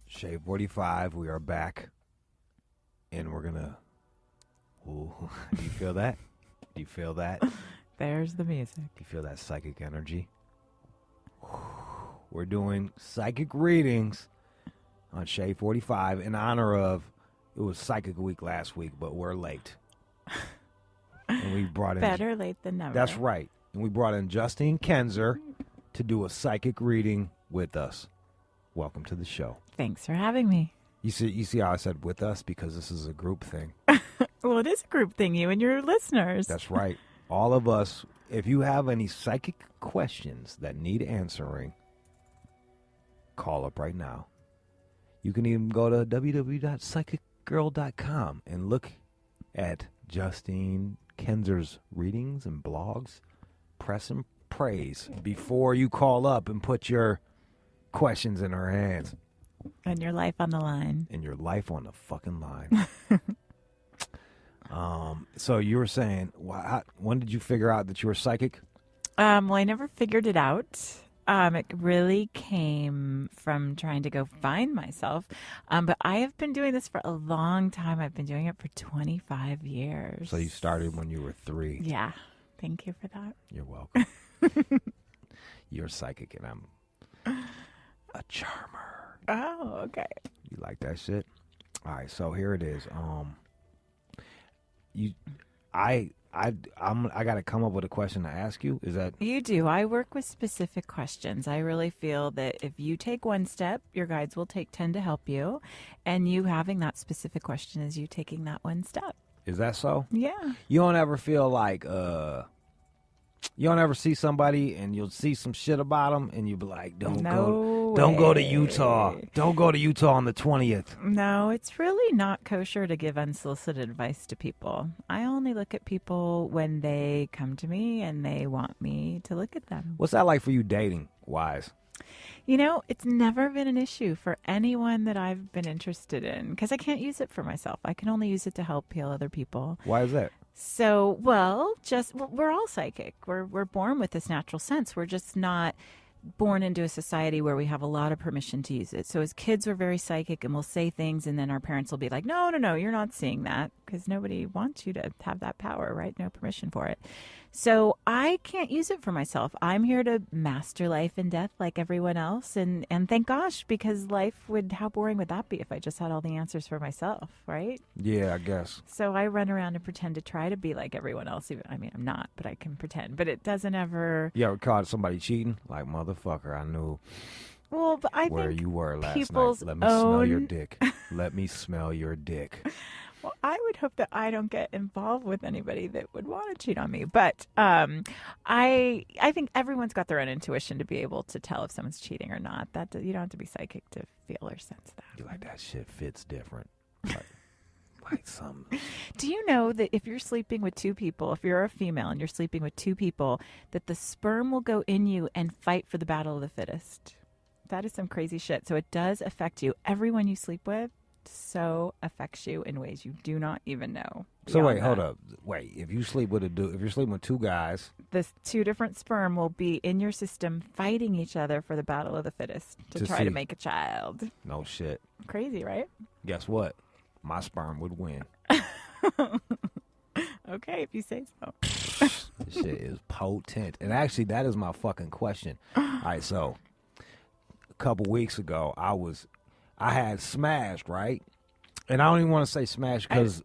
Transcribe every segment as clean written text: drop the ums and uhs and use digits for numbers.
Shade 45, we are back. And we're gonna... Ooh, do you feel that? Do you feel that? Do There's the music. you feel that psychic energy? We're doing psychic readings on Shade 45 in honor of... It was Psychic Week last week, but we're late. And we brought in... Better late than never. That's right. And we brought in Jusstine Kenzer to do a psychic reading with us. Welcome to the show. Thanks for having me. You see how I said with us? Because this is a group thing. Well, it is a group thing, you and your listeners. That's right. All of us, if you have any psychic questions that need answering, call up right now. You can even go to www.psychicgirl.com and look at Jusstine Kenzer's readings and blogs. Press and praise before you call up and put your questions in her hands. And your life on the line. And your life on the fucking line. So you were saying, when did you figure out that you were psychic? Well, I never figured it out. It really came from trying to go find myself. But I have been doing this for a long time. I've been doing it for 25 years. So you started when you were 3. Yeah. Thank you for that. You're welcome. You're psychic and I'm a charmer. Oh, okay. You like that shit? All right, so here it is. I got to come up with a question to ask you. Is that You do. I work with specific questions. I really feel that if you take one step, your guides will take 10 to help you. And you having that specific question is you taking that one step. Is that so? Yeah. You don't ever feel like you don't ever see somebody and you'll see some shit about them and you'll be like, don't go to Utah. Don't go to Utah on the 20th. No, it's really not kosher to give unsolicited advice to people. I only look at people when they come to me and they want me to look at them. What's that like for you dating wise? You know, it's never been an issue for anyone that I've been interested in because I can't use it for myself. I can only use it to help heal other people. Why is that? So, we're all psychic. We're born with this natural sense. We're just not born into a society where we have a lot of permission to use it. So as kids, we're very psychic and we'll say things and then our parents will be like, no, you're not seeing that because nobody wants you to have that power, right? No permission for it. So I can't use it for myself. I'm here to master life and death like everyone else. And thank gosh, because how boring would that be if I just had all the answers for myself, right? Yeah, I guess. So I run around and pretend to try to be like everyone else. I'm not, but I can pretend. But it doesn't ever... You ever caught somebody cheating? Like, motherfucker, I knew where you were last night. Let me smell your dick. Let me smell your dick. Well, I would hope that I don't get involved with anybody that would want to cheat on me. But I think everyone's got their own intuition to be able to tell if someone's cheating or not. You don't have to be psychic to feel or sense that. You like that shit fits different. Like some. Do you know that if you're sleeping with 2 people, if you're a female and you're sleeping with 2 people, that the sperm will go in you and fight for the battle of the fittest? That is some crazy shit. So it does affect you. Everyone you sleep with so affects you in ways you do not even know. So wait, hold up. Wait, if you sleep with if you're sleeping with 2 guys, the 2 different sperm will be in your system fighting each other for the battle of the fittest to try to make a child. No shit. Crazy, right? Guess what? My sperm would win. Okay, if you say so. This shit is potent. And actually, that is my fucking question. All right, so a couple weeks ago, I had smashed, right? And I don't even want to say smashed because...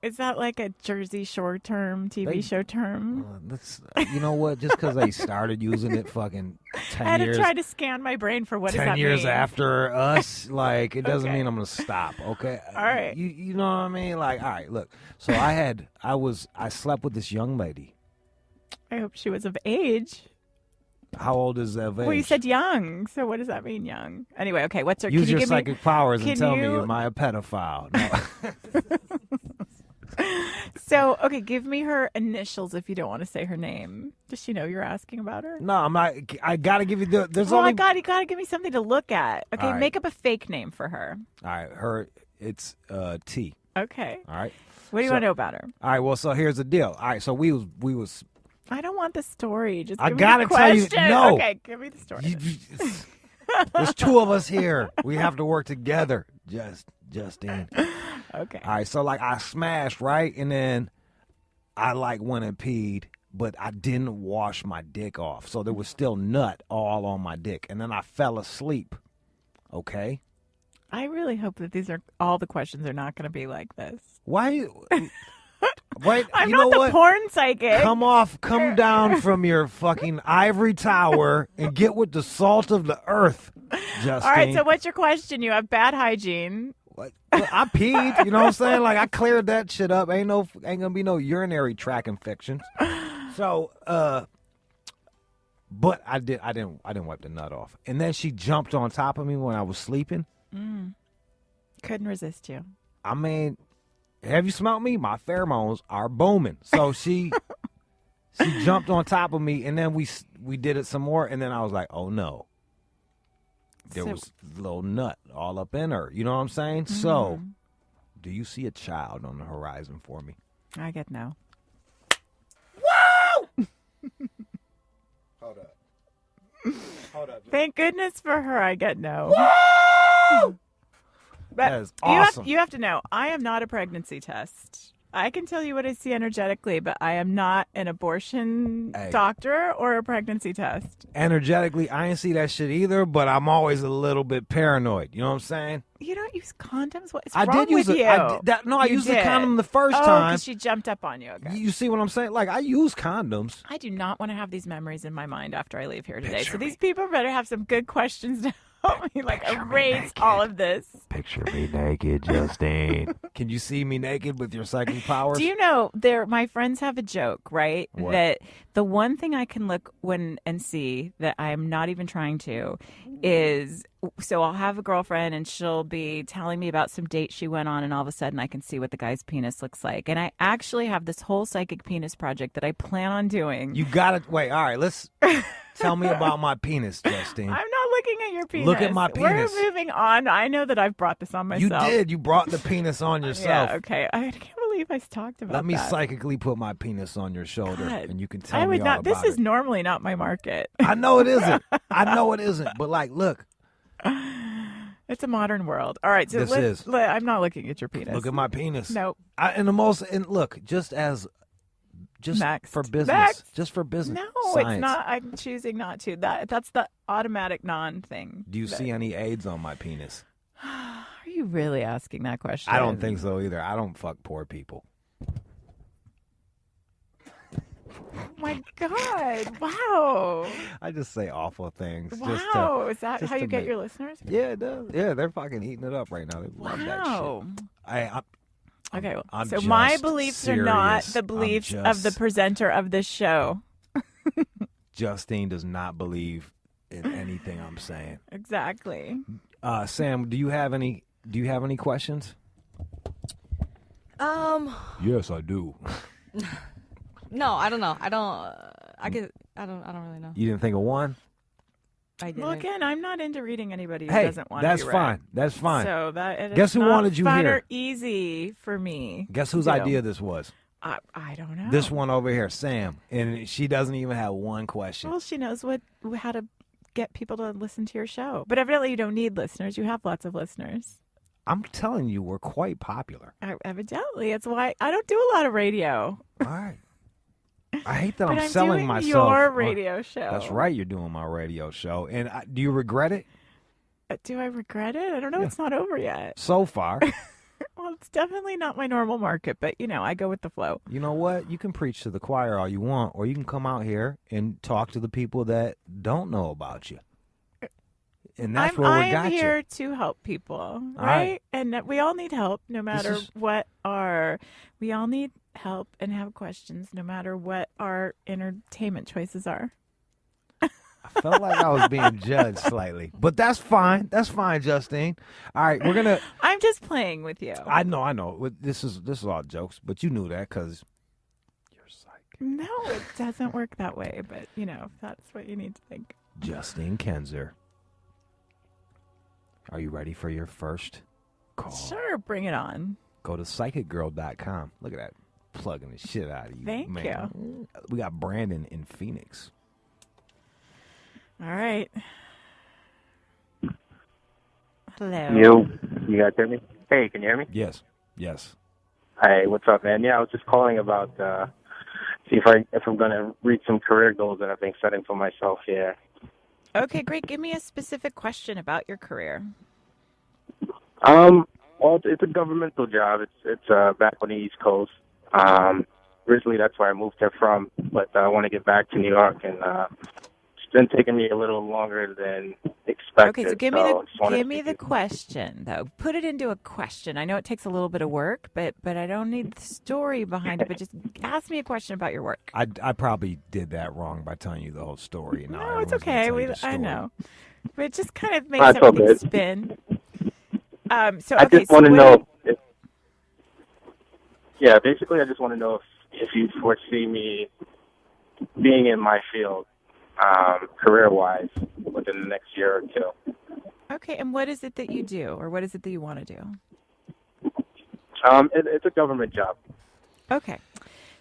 Is that like a Jersey Shore term, TV show term? You know what? Just because they started using it fucking 10 I had years... to try to scan my brain for what does that 10 years mean? after us, like, it doesn't mean I'm going to stop, okay? All right. You know what I mean? Like, all right, look. So I slept with this young lady. I hope she was of age. How old is that? Well, you said young, so what does that mean, young? Anyway, okay, what's her... Use your psychic powers and tell me, am I a pedophile? No. So, okay, give me her initials if you don't want to say her name. Does she know you're asking about her? No, I'm not. I got to give you the... There's you only... got to give me something to look at. Okay, right. Make up a fake name for her. All right, it's T. Okay. All right. What do you want to know about her? All right, well, so here's the deal. All right, so we was I don't want the story. Just I give gotta me the tell you, question. no. Okay, give me the story. There's two of us here. We have to work together. Justine. Okay. All right, so like I smashed, right? And then I like went and peed, but I didn't wash my dick off. So there was still nut all on my dick. And then I fell asleep. Okay? I really hope that all the questions are not going to be like this. Why? Wait, I'm you not know the what? porn psychic. Come down from your fucking ivory tower and get with the salt of the earth, Justine. All right, so what's your question? You have bad hygiene. What? I peed, you know what I'm saying? Like I cleared that shit up. Ain't gonna be no urinary tract infections. So, but I didn't wipe the nut off. And then she jumped on top of me when I was sleeping. Couldn't resist you. I mean, have you smelled me? My pheromones are booming. So she jumped on top of me, and then we did it some more, and then I was like, oh no. There was a little nut all up in her. You know what I'm saying? So, do you see a child on the horizon for me? I get no. Woo! Hold up. Thank goodness for her, I get no. Woo! But That is awesome. You have to know, I am not a pregnancy test. I can tell you what I see energetically, but I am not an abortion doctor or a pregnancy test. Energetically, I ain't see that shit either, but I'm always a little bit paranoid. You know what I'm saying? You don't use condoms? What's I wrong did use with it. you? I used the condom the first Oh, time. because she jumped up on you. Okay. You see what I'm saying? Like, I use condoms. I do not want to have these memories in my mind after I leave here today. Picture so me. these people better have some good questions to help me, like, erase all of this. Picture me naked, Justine. Can you see me naked with your psychic powers? Do you know, my friends have a joke, right? What? That the one thing I can look and see that I am not even trying to is, so I'll have a girlfriend and she'll be telling me about some date she went on, and all of a sudden I can see what the guy's penis looks like. And I actually have this whole psychic penis project that I plan on doing. You got it. Wait, all right, let's tell me about my penis, Justine. I'm not looking at your penis. Look at my penis. We're moving on. I know that I've brought this on myself. You did. You brought the penis on yourself. Yeah, okay. I can't believe I talked about that. Let me psychically put my penis on your shoulder, God. and you can tell I would me all not. about This is it. normally not my market. I know it isn't. But like, look. It's a modern world. All right, so This is. I'm not looking at your penis. Look at my penis. Nope. And look, just Next. for business. Next. Just for business. No, Science. it's not. I'm choosing not to. That's the automatic non thing. Do you see any AIDS on my penis? Are you really asking that question? I don't think so either. I don't fuck poor people. Oh my God! Wow! I just say awful things. Wow! Is that just how you to get make- your listeners? Yeah, it does. Yeah, they're fucking eating it up right now. They love that Wow. shit. Okay, well, I'm so my just beliefs are not serious. the I'm beliefs of just- the presenter of this show. Justine does not believe in anything I'm saying. Exactly. Sam, do you have any questions? Yes, I do. No, I don't know. I don't really know. You didn't think of one? I didn't. Well, again, I'm not into reading anybody who Hey, doesn't want to that's be fine. read. That's fine. So that Guess it's who not wanted you fun here? or easy for me. Guess whose to do. idea this was? I don't know. This one over here, Sam, and she doesn't even have one question. Well, she knows how to get people to listen to your show. But evidently, you don't need listeners. You have lots of listeners. I'm telling you, we're quite popular. Evidently, it's why I don't do a lot of radio. All right. I hate that But I'm selling doing myself. your on- radio show. That's right. You're doing my radio show, and do you regret it Do I regret it? I don't know. Yeah. It's not over yet. so far? Well, it's definitely not my normal market, but I go with the flow. You know what? You can preach to the choir all you want, or you can come out here and talk to the people that don't know about you. And that's where I we got am here you. to help people, right? right. And that we all need help, no matter is- what we all need help and have questions, no matter what our entertainment choices are. I felt like I was being judged slightly, but that's fine. That's fine, Justine. All right, we're gonna. I'm just playing with you. I know. This is all jokes, but you knew that because you're psychic. No, it doesn't work that way, but if that's what you need to think. Justine Kenzer, are you ready for your first call? Sure, bring it on. Go to psychicgirl.com. Look at that, plugging the shit out of you. Thank man. We got Brandon in Phoenix. All right. Hello. You guys hear me? Hey, can you hear me? Yes. Yes. Hey, what's up, man? Yeah, I was just calling about see if I'm gonna reach some career goals that I've been setting for myself here. Okay, great. Give me a specific question about your career. Well, it's a governmental job. It's back on the East Coast. Originally, that's where I moved here from, but I want to get back to New York, and it's been taking me a little longer than expected. Okay, so give me the question though. Put it into a question. I know it takes a little bit of work, but I don't need the story behind it. But just ask me a question about your work. I probably did that wrong by telling you the whole story. And No, it's okay. I know, but it just kind of makes That's everything okay. spin. So I okay, just want to what know. Basically, I just want to know if you foresee me being in my field, career-wise, within the next year or two. Okay, and what is it that you do, or what is it that you want to do? It's a government job. Okay.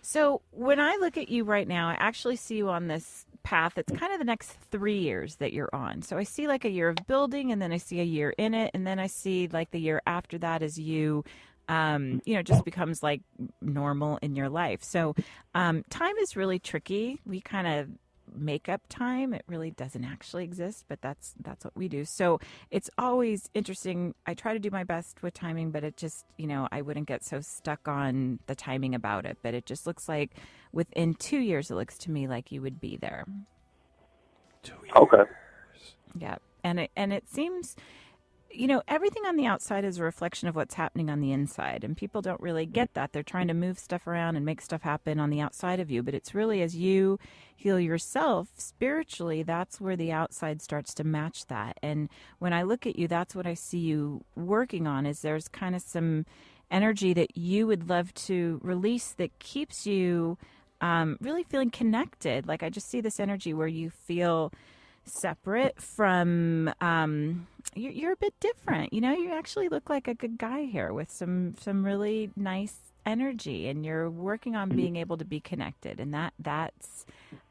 So when I look at you right now, I actually see you on this path. It's kind of the next 3 years that you're on. So I see like a year of building, and then I see a year in it, and then I see like the year after that as you, just becomes like normal in your life. So time is really tricky. We kind of make up time. It really doesn't actually exist, but that's what we do. So it's always interesting. I try to do my best with timing, but it just, I wouldn't get so stuck on the timing about it. But it just looks like within 2 years, it looks to me like you would be there. 2 years. Okay. Yeah. And it seems, everything on the outside is a reflection of what's happening on the inside. And people don't really get that. They're trying to move stuff around and make stuff happen on the outside of you. But it's really as you heal yourself spiritually, that's where the outside starts to match that. And when I look at you, that's what I see you working on, is there's kind of some energy that you would love to release that keeps you really feeling connected. Like I just see this energy where you feel separate from you're a bit different. You actually look like a good guy here with some really nice energy, and you're working on being able to be connected, and that's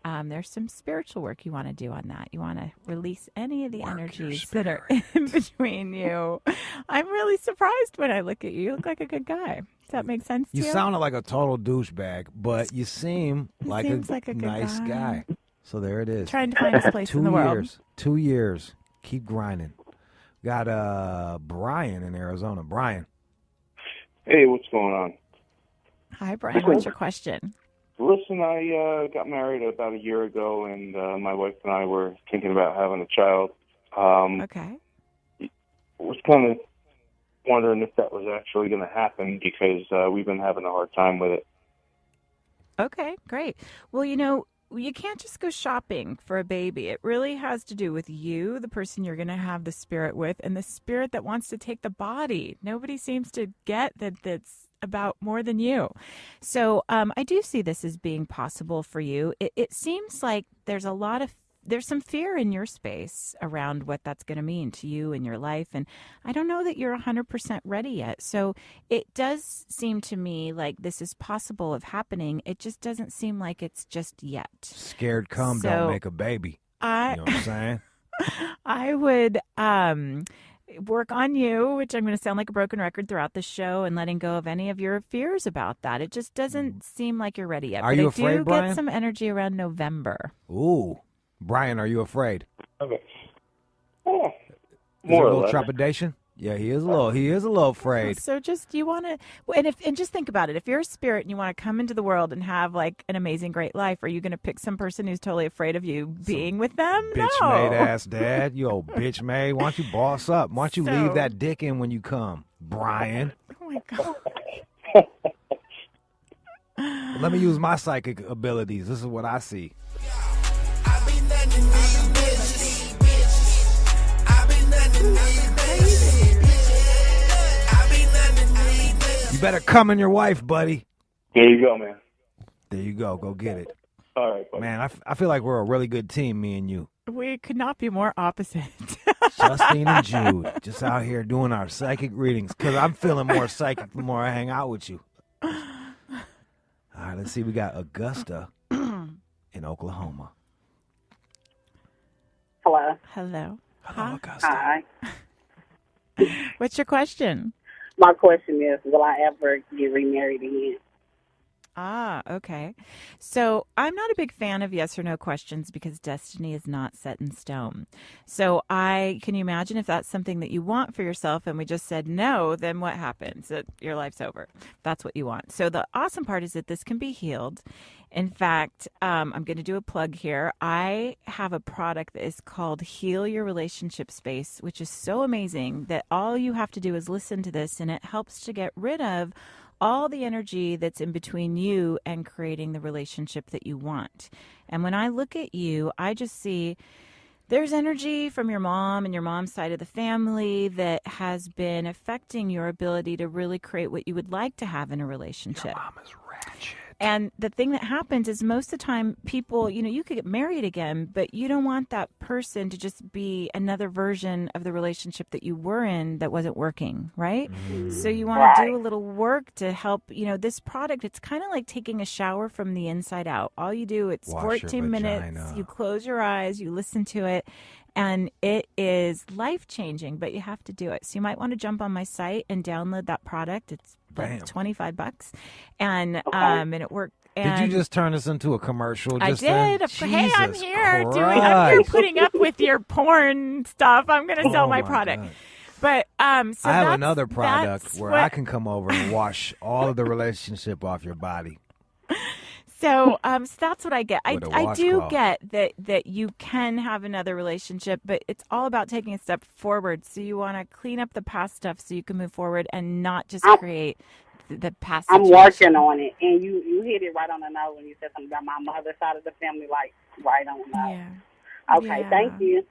there's some spiritual work you want to do on that. You want to release any of the energies that are in between you. I'm really surprised when I look at you. You look like a good guy. Does that make sense to you? You sounded like a total douchebag, but you seem like a good nice guy. So there it is. Trying to find his place in the world. 2 years. Keep grinding. Got Brian in Arizona. Brian. Hey, what's going on? Hi, Brian. What's your question? Listen, I got married about a year ago, and my wife and I were thinking about having a child. Okay. Was kind of wondering if that was actually going to happen, because we've been having a hard time with it. Okay, great. Well, you can't just go shopping for a baby. It really has to do with you, the person you're going to have the spirit with, and the spirit that wants to take the body. Nobody seems to get that's about more than you. So I do see this as being possible for you. It seems like there's some fear in your space around what that's going to mean to you and your life. And I don't know that you're 100% ready yet. So it does seem to me like this is possible of happening. It just doesn't seem like it's just yet. Scared cum don't make a baby. You know what I'm saying? I would work on you, which I'm going to sound like a broken record throughout the show, and letting go of any of your fears about that. It just doesn't seem like you're ready yet. Are you afraid, I do Brian? get some energy around November. Ooh. Brian, are you afraid? Okay. Is More there a or little less. trepidation? Yeah, he is a little afraid. So just you want to, and just think about it. If you're a spirit and you want to come into the world and have like an amazing, great life, are you going to pick some person who's totally afraid of you being with them? Bitch-made ass dad. You old bitch-made. Why don't you boss up? Why don't you leave that dick in when you come, Brian? Oh, my God. Let me use my psychic abilities. This is what I see. You better come in your wife, buddy. There you go, man. There you go. Go get it. All right, buddy. Man, I feel like we're a really good team, me and you. We could not be more opposite. Justine and Jude, just out here doing our psychic readings, because I'm feeling more psychic the more I hang out with you. All right, let's see. We got Augusta in Oklahoma. Hello. Hello. Hello, Hi. Augusta. Hi. What's your question? My question is, will I ever get remarried again? Ah, okay. So I'm not a big fan of yes or no questions because destiny is not set in stone. So can you imagine if that's something that you want for yourself and we just said no, then what happens? Your life's over. That's what you want. So the awesome part is that this can be healed. In fact, I'm going to do a plug here. I have a product that is called Heal Your Relationship Space, which is so amazing that all you have to do is listen to this and it helps to get rid of all the energy that's in between you and creating the relationship that you want. And when I look at you, I just see there's energy from your mom and your mom's side of the family that has been affecting your ability to really create what you would like to have in a relationship. Your mom is ratchet. And the thing that happens is most of the time people, you could get married again, but you don't want that person to just be another version of the relationship that you were in that wasn't working, right? So you want to do a little work to help, this product, it's kind of like taking a shower from the inside out. All you do, it's Wash 14 minutes, you close your eyes, you listen to it, and it is life-changing, but you have to do it. So you might want to jump on my site and download that product. It's like $25, and it worked. And did you just turn this into a commercial? I did. Hey, I'm Jesus here Christ. I'm here putting up with your porn stuff. I'm going to sell my product. God. But so I have another product where I can come over and wash all of the relationship off your body. So that's what I get. I do washcloth. get that you can have another relationship, but it's all about taking a step forward. So you want to clean up the past stuff so you can move forward and not just create the past I'm situation. working on it, and you hit it right on the nose when you said something about my mother's side of the family, like right on the nose. Yeah. Okay, Yeah. thank you.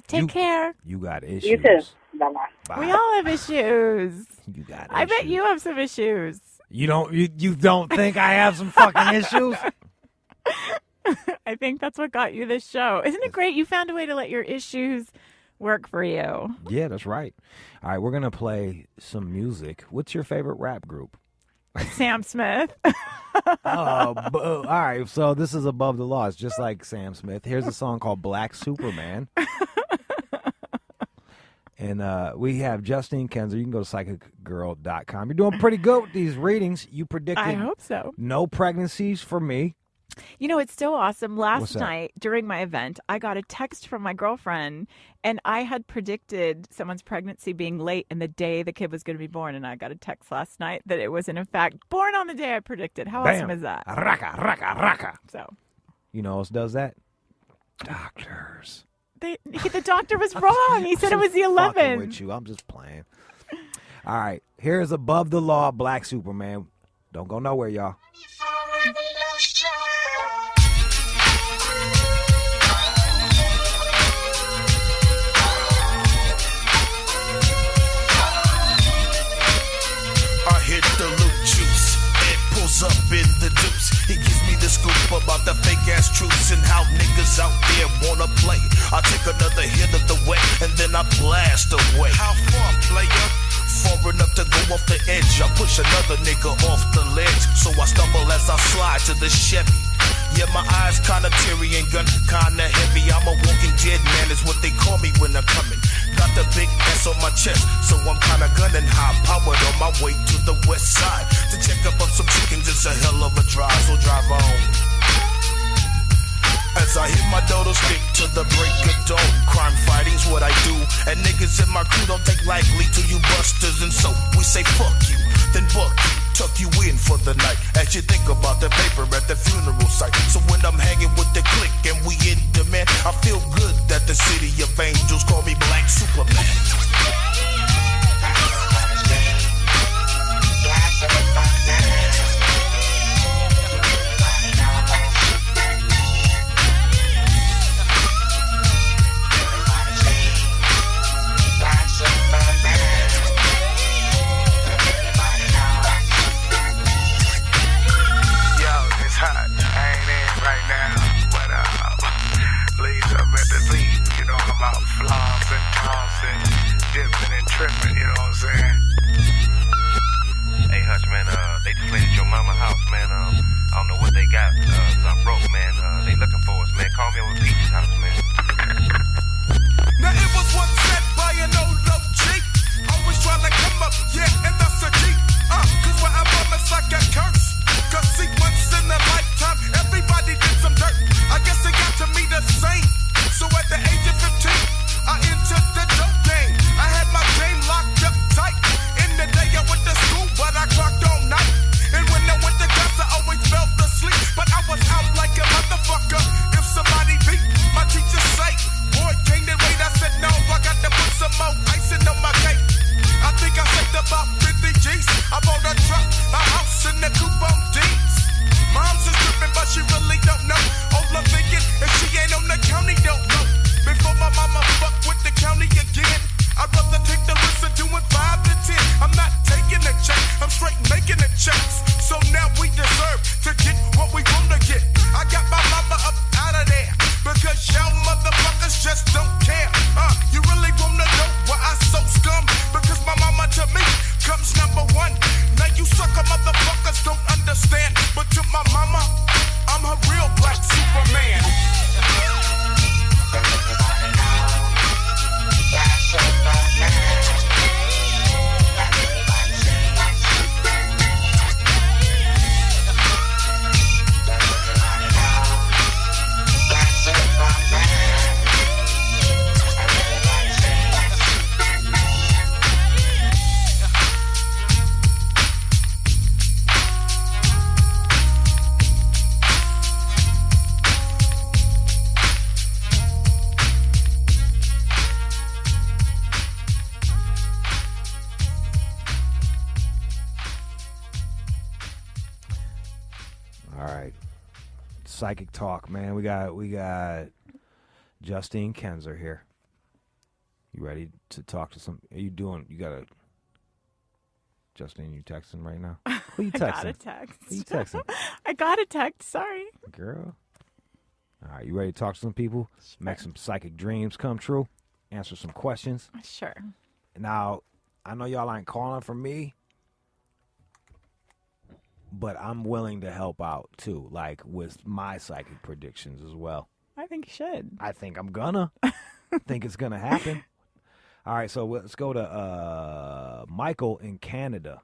Take care. You got issues. You too. Bye-bye. Bye. We all have issues. You got I bet issues. you have some issues. You don't think I have some fucking issues? I think that's what got you this show. Isn't it great? You found a way to let your issues work for you. Yeah, that's right. All right, we're going to play some music. What's your favorite rap group? Sam Smith. All right, so this is Above the Law. It's just like Sam Smith. Here's a song called Black Superman. And we have Jusstine Kenzer. You can go to psychicgirl.com. You're doing pretty good with these readings. You predicted I hope so. no pregnancies for me. It's so awesome. What's Last that? night during my event, I got a text from my girlfriend, and I had predicted someone's pregnancy being late in the day the kid was going to be born. And I got a text last night that it was, in fact, born on the day I predicted. How Bam. awesome is that? Raka, raka, raka. So You know who else does that? Doctors. the doctor was wrong. He said it was the Fucking 11. with you. I'm just playing. All right. Here's Above the Law, Black Superman. Don't go nowhere, y'all. I hit the loot juice. It pulls up in the deuce. He gives me the scoop about the fake ass truths and how niggas out there wanna play. I take another hit of the wet and then I blast away. How far, player? Far enough to go off the edge. I push another nigga off the ledge. So I stumble as I slide to the Chevy. Yeah, my eyes kinda teary and gun kinda heavy. I'm a walking dead man, is what they call me when I'm coming. Got the big S on my chest, so I'm kinda gunning high powered on my way to the west side to check up on some chickens. It's a hell of a drive, so drive on. As I hit my dodo stick to the break of dawn. Crime fighting's what I do, and niggas in my crew don't take lightly to you busters, and so we say fuck you, then buck you, tuck you in for the night as you think about the paper at the funeral site. So when I'm hanging with the clique and we in demand, I feel good that the city of angels call me Black Superman. Tripping, you know what I'm saying? Hey, Hutch, man, they just raided your mama house, man. I don't know what they got. I'm broke, man. They looking for us, man. Call me over to Peach's house, man. Now it was once said by an old OG, psychic talk, man. We got Jusstine Kenzer here. You ready to talk to some? Are you doing? You got a Justin? You texting right now? Who you texting? I got a text. Who you texting? I got a text. Sorry, girl. All right, you ready to talk to some people? Sure. Make some psychic dreams come true. Answer some questions. Sure. Now, I know y'all ain't calling for me, but I'm willing to help out too, like with my psychic predictions as well. I think you should. I think I'm gonna. Think it's gonna happen. All right, so let's go to Michael in Canada.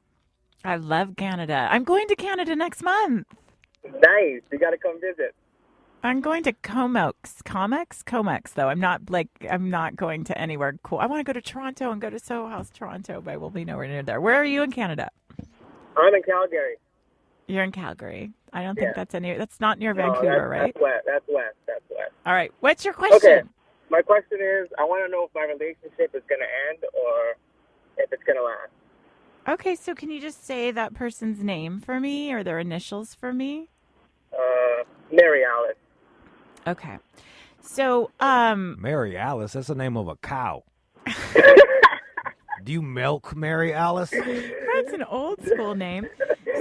I love Canada. I'm going to Canada next month. Nice. You got to come visit. I'm going to Comex, though. I'm not going to anywhere cool. I want to go to Toronto and go to Soho House, Toronto, but we'll be nowhere near there. Where are you in Canada? I'm in Calgary. You're in Calgary. I don't think that's not near Vancouver, that's, right? That's west. All right. What's your question? Okay. My question is, I want to know if my relationship is going to end or if it's going to last. Okay, so can you just say that person's name for me or their initials for me? Mary Alice. Okay. So, Mary Alice, that's the name of a cow. Do you milk Mary Alice? That's an old school name.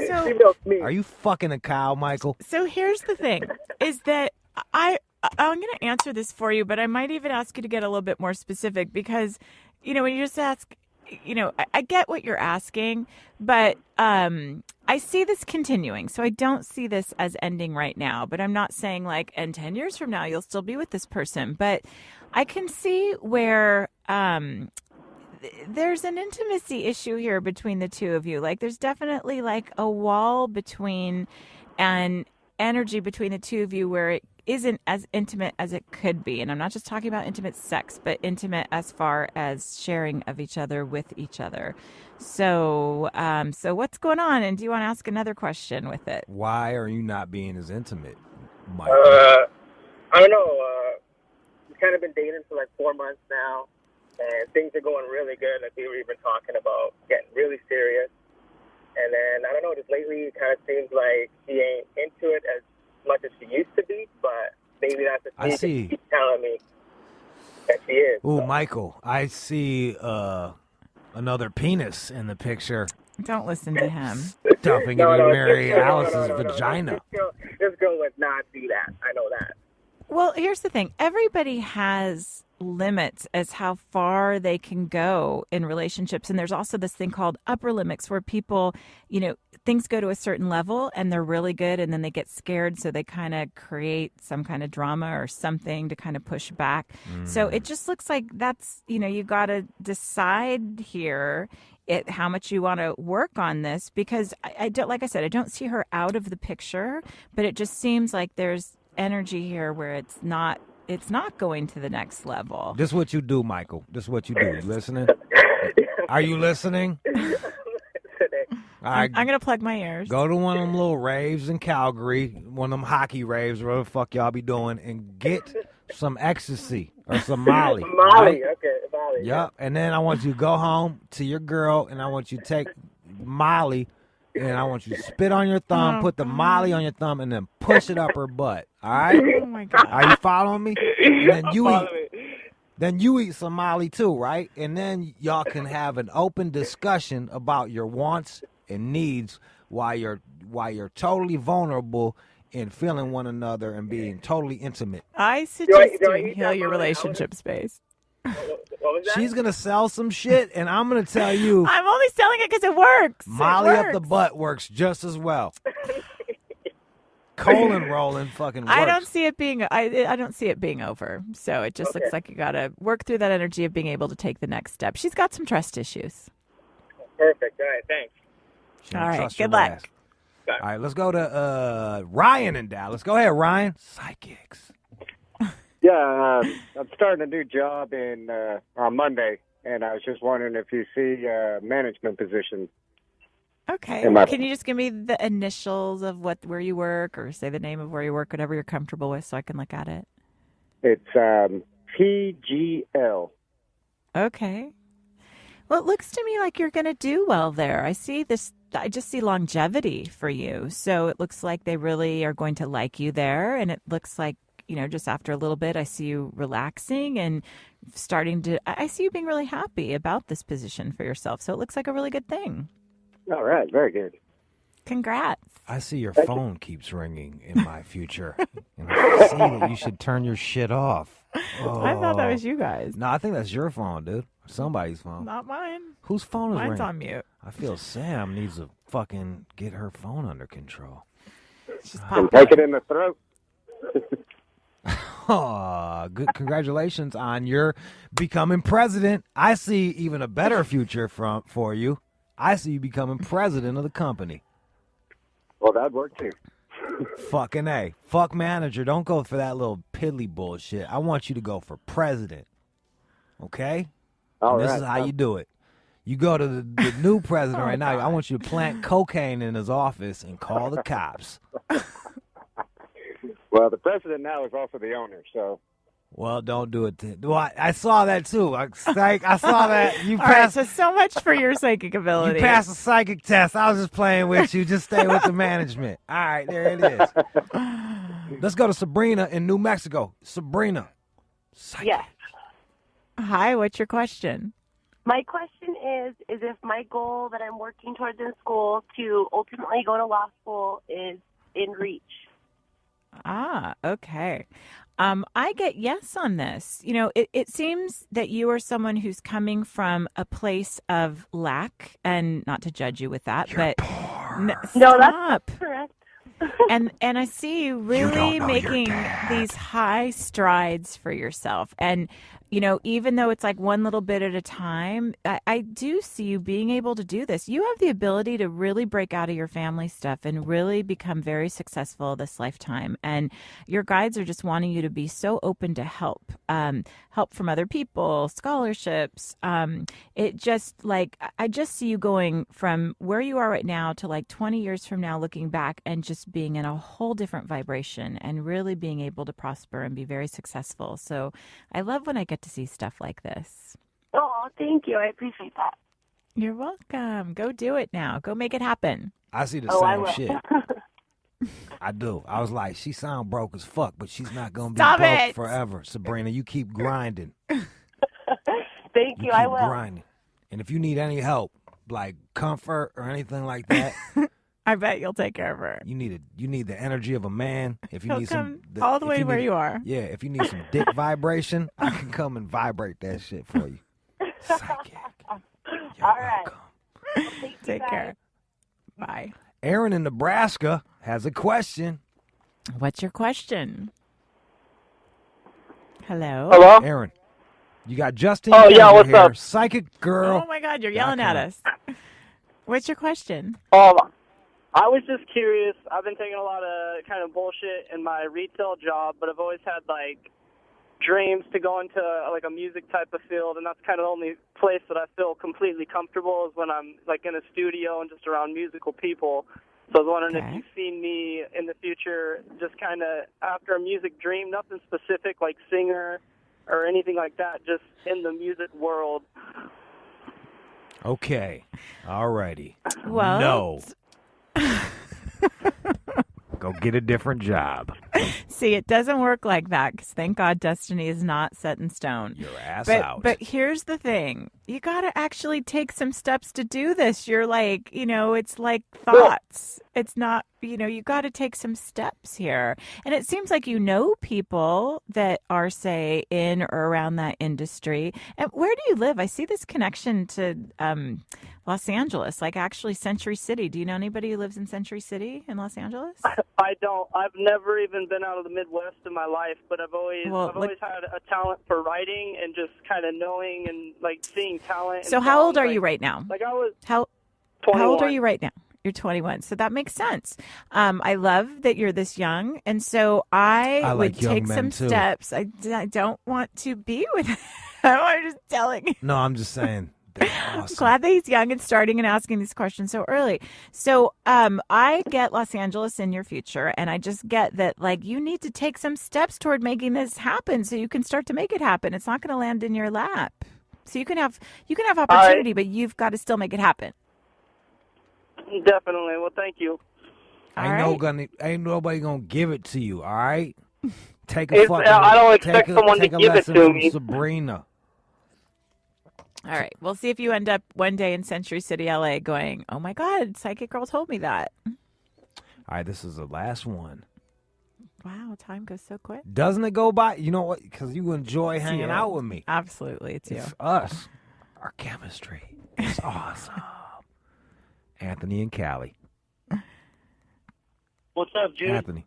So, she milks me. Are you fucking a cow, Michael? So here's the thing, is that I'm going to answer this for you, but I might even ask you to get a little bit more specific because, when you just ask, I get what you're asking, but I see this continuing. So I don't see this as ending right now, but I'm not saying like, and 10 years from now, you'll still be with this person. But I can see where there's an intimacy issue here between the two of you. Like there's definitely like a wall between and energy between the two of you where it isn't as intimate as it could be. And I'm not just talking about intimate sex, but intimate as far as sharing of each other with each other. So what's going on? And do you want to ask another question with it? Why are you not being as intimate, Michael? I don't know. We've kind of been dating for like 4 months now, and things are going really good. Like we were even talking about getting really serious. And then, I don't know, just lately it kind of seems like she ain't into it as much as she used to be, but maybe that's the thing she keeps telling me that she is. Ooh, so. Michael, I see another penis in the picture. Don't listen to him. Stuffing it in Mary Alice's vagina. This girl would not do that. I know that. Well, here's the thing. Everybody has limits as how far they can go in relationships. And there's also this thing called upper limits where people, things go to a certain level and they're really good and then they get scared. So they kind of create some kind of drama or something to kind of push back. So it just looks like that's, you got to decide here how much you want to work on this because I don't, like I said, I don't see her out of the picture, but it just seems like there's energy here where it's not going to the next level. This is what you do, Michael. This is what you do. You listening? Are you listening? I'm going to plug my ears. Go to one of them little raves in Calgary, one of them hockey raves, whatever the fuck y'all be doing, and get some ecstasy or some Molly. Molly, okay. Molly. Yep. And then I want you to go home to your girl, and I want you to take Molly, and I want you to spit on your thumb, put the Molly on your thumb, and then push it up her butt. All right? Oh, my God. Are you following me? And then you eat some Molly too, right? And then y'all can have an open discussion about your wants and needs while you're totally vulnerable in feeling one another and being totally intimate. I suggest doing Heal Your Relationship Space. What was that? She's gonna sell some shit, and I'm gonna tell you, I'm only selling it because it works. Molly up the butt works just as well. Colon rolling fucking works. I don't see it being. I don't see it being over. So it just looks like you gotta work through that energy of being able to take the next step. She's got some trust issues. Perfect. All right. Thanks. All right. Good luck. All right. Let's go to Ryan in Dallas. Go ahead, Ryan. Psychics. Yeah, I'm starting a new job on Monday, and I was just wondering if you see management positions. Okay. Can you just give me the initials of where you work, or say the name of where you work, whatever you're comfortable with, so I can look at it? It's PGL. Okay. Well, it looks to me like you're going to do well there. I see this I just see longevity for you. So it looks like they really are going to like you there. And it looks like, just after a little bit, I see you relaxing and I see you being really happy about this position for yourself. So it looks like a really good thing. All right. Very good. Congrats. I see your phone keeps ringing in my future. And I see that you should turn your shit off. Oh. I thought that was you guys. No, I think that's your phone, dude. Somebody's phone. Not mine. Whose phone is ringing? Mine's on mute. I feel Sam needs to fucking get her phone under control. And take it in the throat. Oh, good. Congratulations on your becoming president. I see even a better future for you. I see you becoming president of the company. Well, that'd work too. Fucking A. Fuck manager. Don't go for that little piddly bullshit. I want you to go for president. Okay? All This right. is how you do it. You go to the new president right now. I want you to plant cocaine in his office and call the cops. Well, the president now is also the owner, so. Well, don't do it. Well, I saw that too. I saw that. You All right, passed. so much for your psychic ability. You passed the psychic test. I was just playing with you. Just stay with the management. All right, there it is. Let's go to Sabrina in New Mexico. Sabrina. Psychic. Yes. Hi, what's your question? My question is if my goal that I'm working towards in school to ultimately go to law school is in reach. Ah, okay. I get yes on this. It seems that you are someone who's coming from a place of lack, and not to judge you with that, but No, that's correct. and I see you really making these high strides for yourself. And, even though it's like one little bit at a time, I do see you being able to do this. You have the ability to really break out of your family stuff and really become very successful this lifetime. And your guides are just wanting you to be so open to help from other people, scholarships. It just I just see you going from where you are right now to like 20 years from now, looking back and just being in a whole different vibration and really being able to prosper and be very successful. So I love when I get to see stuff like this. Oh, thank you. I appreciate that. You're welcome. Go do it now. Go make it happen. I see the I same will. shit. I do. I was like, she sound broke as fuck, but she's not going to be Stop broke it. forever. Sabrina, you keep grinding. Thank you. Keep I will. grinding. And if you need any help, like comfort or anything like that, I bet you'll take care of her. you need the energy of a man. If you He'll need come some all the way where you are. Yeah, if you need some dick vibration, I can come and vibrate that shit for you. Psychic. You're All right. welcome. Take care. Bye. Aaron in Nebraska has a question. What's your question? Hello? Hello? Aaron, you got Justin Oh, yeah, Kenzer what's here, up? psychic girl. Oh, my God, you're yelling at us. What's your question? I was just curious. I've been taking a lot of kind of bullshit in my retail job, but I've always had dreams to go into a music type of field, and that's kind of the only place that I feel completely comfortable is when I'm in a studio and just around musical people. So I was wondering if you've seen me in the future, just kind of after a music dream, nothing specific like singer or anything like that, just in the music world. Okay. All righty. Well, no. Go get a different job. See, it doesn't work like that because thank God destiny is not set in stone. Your ass but, out. But here's the thing. You got to actually take some steps to do this. You're it's like thoughts. It's not, you got to take some steps here. And it seems like people that are, say, in or around that industry. And where do you live? I see this connection to Los Angeles, actually Century City. Do you know anybody who lives in Century City in Los Angeles? I don't. I've never even been out of the Midwest in my life, but I've always had a talent for writing and just kind of knowing and seeing talent. So how old are you right now? I was how 21. How old are you right now? You're 21. So that makes sense. I love that you're this young. And so I would like young take men, some too. steps. I don't want to be with him. I'm just telling you. No, I'm just saying. They're I'm awesome. glad that he's young and starting and asking these questions so early. So I get Los Angeles in your future, and I just get that you need to take some steps toward making this happen so you can start to make it happen. It's not going to land in your lap. So you can have opportunity, but you've got to still make it happen. Definitely. Well, thank you. Ain't nobody gonna give it to you. All right. Take a If- fucking. I don't expect someone to take a give it lesson to from me. Sabrina. All right. We'll see if you end up one day in Century City, LA, going, "Oh my God, Psychic Girl told me that." All right, this is the last one. Wow, time goes so quick. Doesn't it go by? You know what? Because you enjoy It's hanging you. out with me. Absolutely, it's you. It's us. Our chemistry is awesome. Anthony and Callie. What's up, Jude? Anthony.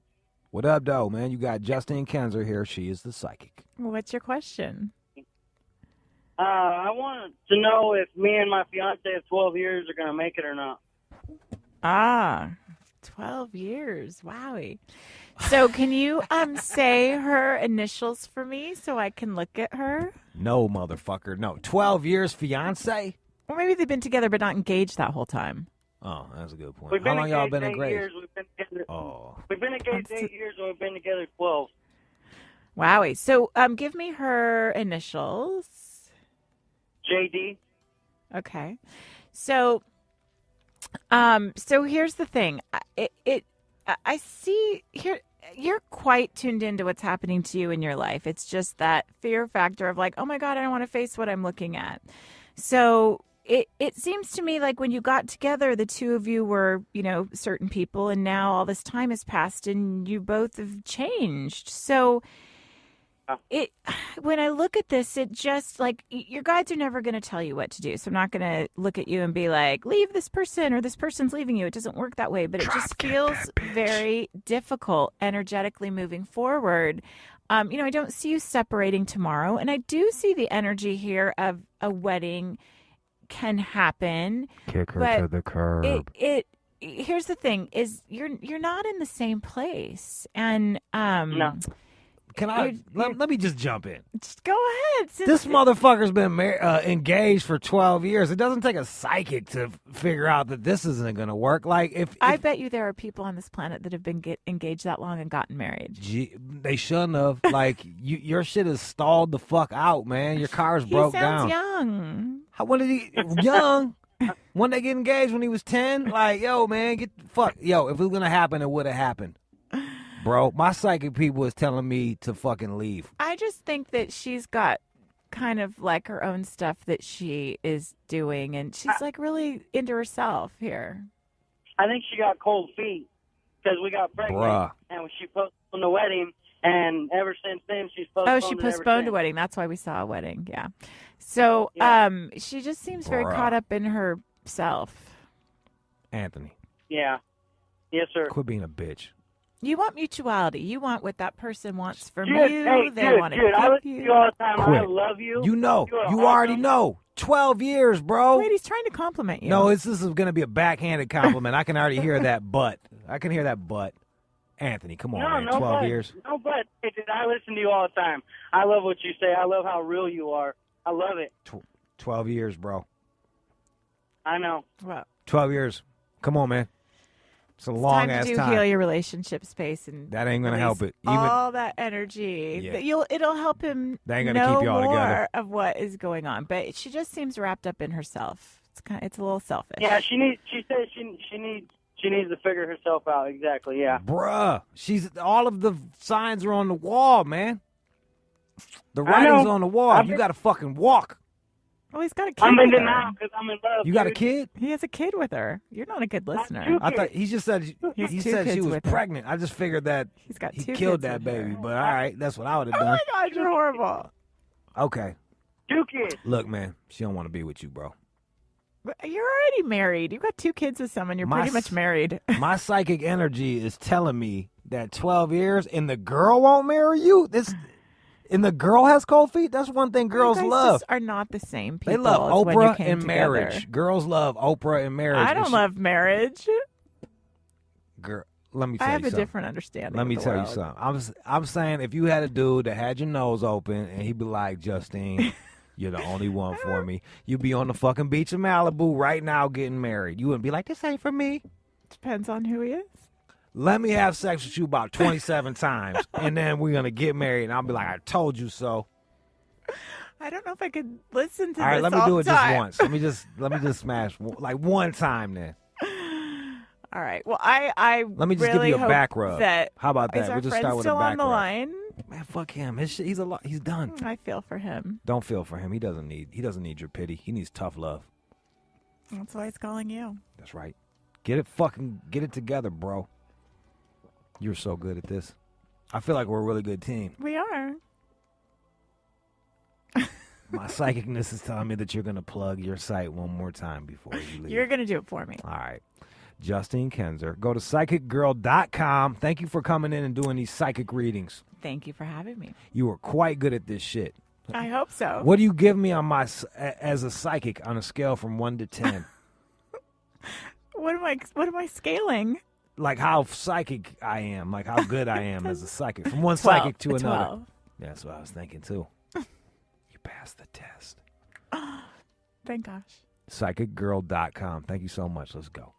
What up, though, man? You got Jusstine Kenzer here. She is the psychic. What's your question? I wanted to know if me and my fiance of 12 years are going to make it or not. 12 years. Wowie. So can you say her initials for me so I can look at her? No, motherfucker. No. 12 years fiance? Or maybe they've been together but not engaged that whole time. Oh, that's a good point. We've How been long y'all engaged been 8 engaged? years. We've been together. Oh. We've been engaged 8 years and we've been together 12. Wowie. So give me her initials. JD. Okay. So here's the thing. I see here you're quite tuned into what's happening to you in your life. It's just that fear factor of like, oh my God, I don't want to face what I'm looking at. So it seems to me like when you got together, the two of you were, certain people, and now all this time has passed and you both have changed. So when I look at this, it just like your guides are never going to tell you what to do. So I'm not going to look at you and be like, leave this person or this person's leaving you. It doesn't work that way, but it just feels very difficult energetically moving forward. I don't see you separating tomorrow, and I do see the energy here of a wedding can happen. Kick her to the curb. Here's the thing: is you're not in the same place, and No. Can I let me just jump in? Just go ahead. This motherfucker's been engaged for 12 years. It doesn't take a psychic to figure out that this isn't going to work. Like if I bet you there are people on this planet that have been engaged that long and gotten married. They shouldn't have. Like your shit is stalled the fuck out, man. Your car's broke down. He sounds young. When did he young? When they get engaged when he was 10? Like, yo, man, get the fuck. Yo, if it was gonna happen, it would have happened. Bro, my psychic people is telling me to fucking leave. I just think that she's got kind of like her own stuff that she is doing, and she's like really into herself here. I think she got cold feet because we got pregnant Bruh. and she postponed the wedding, and ever since then she's postponed. Oh, she it ever postponed a since. wedding. That's why we saw a wedding. Yeah. So, she just seems very Bruh. caught up in herself. Anthony, Yeah. Yes, sir. quit being a bitch. You want mutuality. You want what that person wants from Jude, you. hey, They Jude, want to Jude, I give listen to you. you all the time. I Quit. love you. You know. are You already awesome. know. 12 years, bro. Wait, he's trying to compliment you. No, this is going to be a backhanded compliment. I can already hear that butt. I can hear that butt. Anthony, come on, man. 12 but, years. No, but hey, dude, I listen to you all the time. I love what you say. I love how real you are. I love it. 12 years, bro. I know. Well, 12 years. Come on, man. It's a long time ass to do time. heal your relationship space, and That ain't gonna release help it. Even all that energy. Yeah. It'll help him That ain't gonna know keep y'all more together. of what is going on. But she just seems wrapped up in herself. It's a little selfish. Yeah, she says she needs to figure herself out. Exactly. Yeah. bruh, all of the signs are on the wall, man. The I know. writing's on the wall. I've You been- got to fucking walk. Oh, he's got a kid. I'm in with her. denial because I'm in love. You got a dude. kid? He has a kid with her. You're not a good listener. two I thought he just said He has he two said she kids was with her. pregnant. I just figured that He's got he two killed kids that with her. baby. But all right, that's what I would have Oh done. my God, you're horrible. Okay, 2 kids. look, man, she don't want to be with you, bro. But you're already married. You've got 2 kids with someone. You're My pretty much s- married. My psychic energy is telling me that 12 years and the girl won't marry you. And the girl has cold feet. That's one thing girls you guys love. just are not the same people. They love as when you Oprah came and together. marriage. Girls love Oprah and marriage. I And don't love marriage. Girl, let me tell I you have a something. different understanding. Let me of the tell you world. something. I'm saying if you had a dude that had your nose open and he'd be like, Justine, you're the only one for me. You'd be on the fucking beach of Malibu right now getting married. You wouldn't be like, this ain't for me. Depends on who he is. Let me have sex with you about 27 times, and then we're gonna get married. And I'll be like, I told you so. I don't know if I could listen to All right, this let me all do the it just time. once. Let me just smash like one time then. All right. Well, I Let me just really give you a hope back rub. that How about that? Is our We'll just friend start with still a back on the rub. line? Man, fuck him. He's a lot. He's done. I feel for him. Don't feel for him. He doesn't need your pity. He needs tough love. That's why he's calling you. That's right. Get it together, bro. You're so good at this. I feel like we're a really good team. We are. My psychicness is telling me that you're going to plug your site one more time before you leave. You're going to do it for me. All right. Jusstine Kenzer. Go to psychicgirl.com. Thank you for coming in and doing these psychic readings. Thank you for having me. You were quite good at this shit. I hope so. What do you give me on as a psychic on a scale from 1 to 10? What am I scaling? Like how psychic I am, like how good I am as a psychic. From one 12, psychic to another. 12. Yeah, that's what I was thinking too. You passed the test. Thank gosh. Psychicgirl.com. Thank you so much. Let's go.